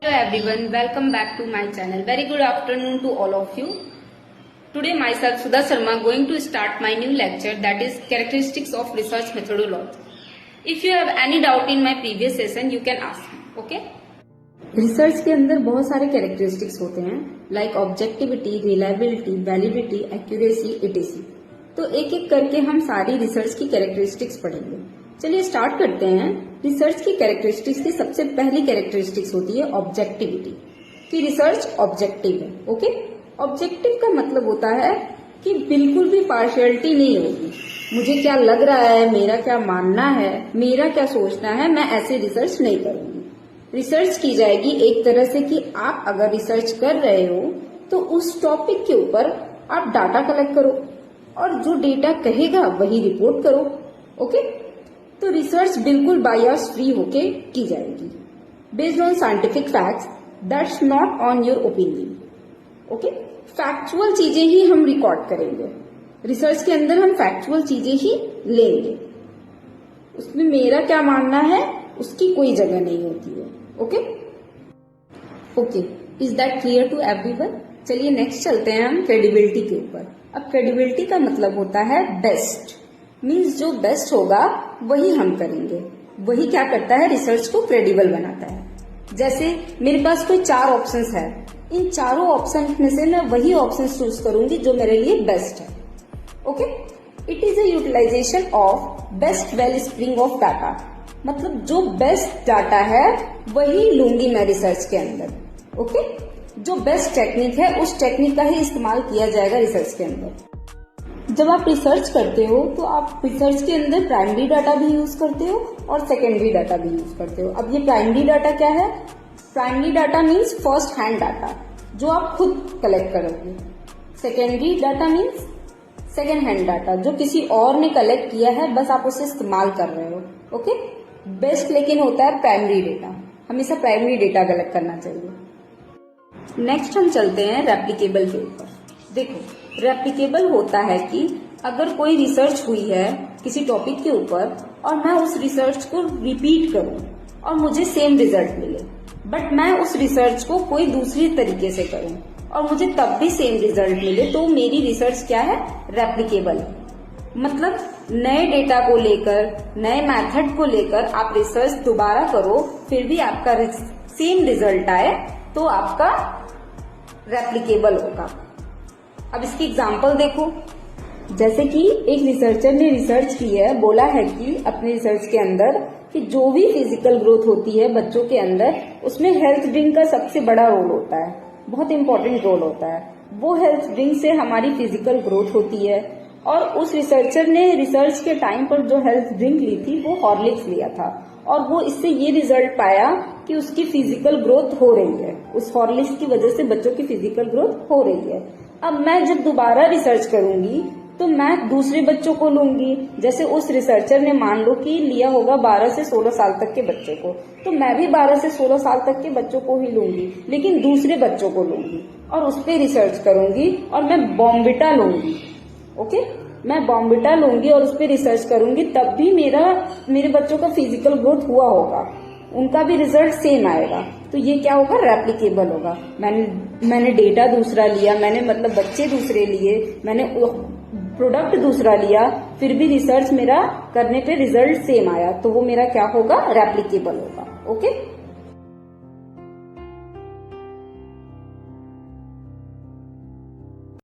Hello everyone, welcome back to my channel. Very good afternoon to all of you. Today myself Sudha Sharma going to start my new lecture, that is characteristics of research methodology. If you have any doubt in my previous session you can ask me, okay? Research के अंदर बहुत सारे characteristics होते हैं like objectivity, reliability, validity, accuracy, etc.. तो एक एक करके हम सारी रिसर्च की कैरेक्टरिस्टिक्स पढ़ेंगे। चलिए स्टार्ट करते हैं। रिसर्च की कैरेक्टरिस्टिक्स की सबसे पहली कैरेक्टरिस्टिक्स होती है ऑब्जेक्टिविटी, कि रिसर्च ऑब्जेक्टिव है। ओके, ऑब्जेक्टिव का मतलब होता है कि बिल्कुल भी पार्शियलिटी नहीं होगी। मुझे क्या लग रहा है, मेरा क्या मानना है, मेरा क्या सोचना है, मैं ऐसे रिसर्च नहीं करूंगी। रिसर्च की जाएगी एक तरह से कि आप अगर रिसर्च कर रहे हो तो उस टॉपिक के ऊपर आप डाटा कलेक्ट करो और जो डेटा कहेगा वही रिपोर्ट करो। ओके, तो रिसर्च बिल्कुल बायस फ्री होके की जाएगी, based on scientific facts, that's not on your opinion. Okay, factual चीजें ही हम रिकॉर्ड करेंगे। रिसर्च के अंदर हम फैक्चुअल चीजें ही लेंगे, उसमें मेरा क्या मानना है उसकी कोई जगह नहीं होती है। Okay okay, is that clear to everyone? चलिए नेक्स्ट चलते हैं हम क्रेडिबिलिटी के ऊपर। अब क्रेडिबिलिटी का मतलब होता है बेस्ट, मीन्स जो बेस्ट होगा वही हम करेंगे। वही क्या करता है, रिसर्च को क्रेडिबल बनाता है। जैसे मेरे पास कोई 4 ऑप्शंस है, इन चारों ऑप्शन में से मैं वही ऑप्शन चूज करूंगी जो मेरे लिए बेस्ट है। Okay, it is a utilisation of best wellspring of data, मतलब जो बेस्ट डाटा है वही लूंगी मैं रिसर्च के अंदर। ओके, जो बेस्ट टेक्निक है उस टेक्निक का ही इस्तेमाल किया जाएगा रिसर्च के अंदर। जब आप रिसर्च करते हो तो आप रिसर्च के अंदर प्राइमरी डाटा भी यूज करते हो और सेकेंडरी डाटा भी यूज करते हो। अब ये प्राइमरी डाटा क्या है? Primary data means first hand data, जो आप खुद कलेक्ट करोगे। Secondary data means second hand data, जो किसी और ने कलेक्ट किया है, बस आप उसे इस्तेमाल कर रहे हो। ओके, बेस्ट लेकिन होता है प्राइमरी डेटा, हमेशा प्राइमरी डेटा कलेक्ट करना चाहिए। नेक्स्ट हम चलते हैं रेप्लिकेबल के ऊपर। देखो, रेप्लिकेबल होता है कि अगर कोई रिसर्च हुई है किसी टॉपिक के ऊपर और मैं उस रिसर्च को रिपीट करूं और मुझे सेम रिजल्ट मिले, बट मैं उस रिसर्च को कोई दूसरी तरीके से करूं और मुझे तब भी सेम रिजल्ट मिले, तो मेरी रिसर्च क्या है? रेप्लिकेबल है। मतलब नए डेटा को लेकर, नए मेथड को लेकर आप रिसर्च दोबारा करो, फिर भी आपका सेम रिजल्ट आए तो आपका रेप्लिकेबल होगा। अब इसकी एग्जांपल देखो, जैसे कि एक रिसर्चर ने रिसर्च की है, बोला है कि अपने रिसर्च के अंदर कि जो भी फिजिकल ग्रोथ होती है बच्चों के अंदर, उसमें हेल्थ ड्रिंक का सबसे बड़ा रोल होता है, बहुत इंपॉर्टेंट रोल होता है। वो हेल्थ ड्रिंक से हमारी फिजिकल ग्रोथ होती है। और उस रिसर्चर ने रिसर्च के टाइम पर जो हेल्थ ड्रिंक ली थी वो हॉर्लिक्स लिया था, और वो इससे ये रिजल्ट पाया कि उसकी फिजिकल ग्रोथ हो रही है। उस हॉर्लिक्स की वजह से बच्चों की फिजिकल ग्रोथ हो रही है। अब मैं जब दोबारा रिसर्च करूंगी तो मैं दूसरे बच्चों को लूंगी। जैसे उस रिसर्चर ने मान लो कि लिया होगा 12 से 16 साल तक के बच्चों को, तो मैं भी 12 से 16 साल तक के बच्चों को ही लूंगी, लेकिन दूसरे बच्चों को लूंगी और उस पर रिसर्च करूंगी और मैं बॉम्बिटा लूंगी। ओके, मैं बॉम्बिटा लूंगी और उस पर रिसर्च करूंगी, तब भी मेरे बच्चों का फिजिकल ग्रोथ हुआ होगा, उनका भी रिजल्ट सेम आएगा। तो ये क्या होगा? रेप्लिकेबल होगा। मैंने डेटा दूसरा लिया, मैंने मतलब बच्चे दूसरे लिए, मैंने प्रोडक्ट दूसरा लिया, फिर भी रिसर्च मेरा करने पे रिजल्ट सेम आया, तो वो मेरा क्या होगा? रेप्लिकेबल होगा। ओके।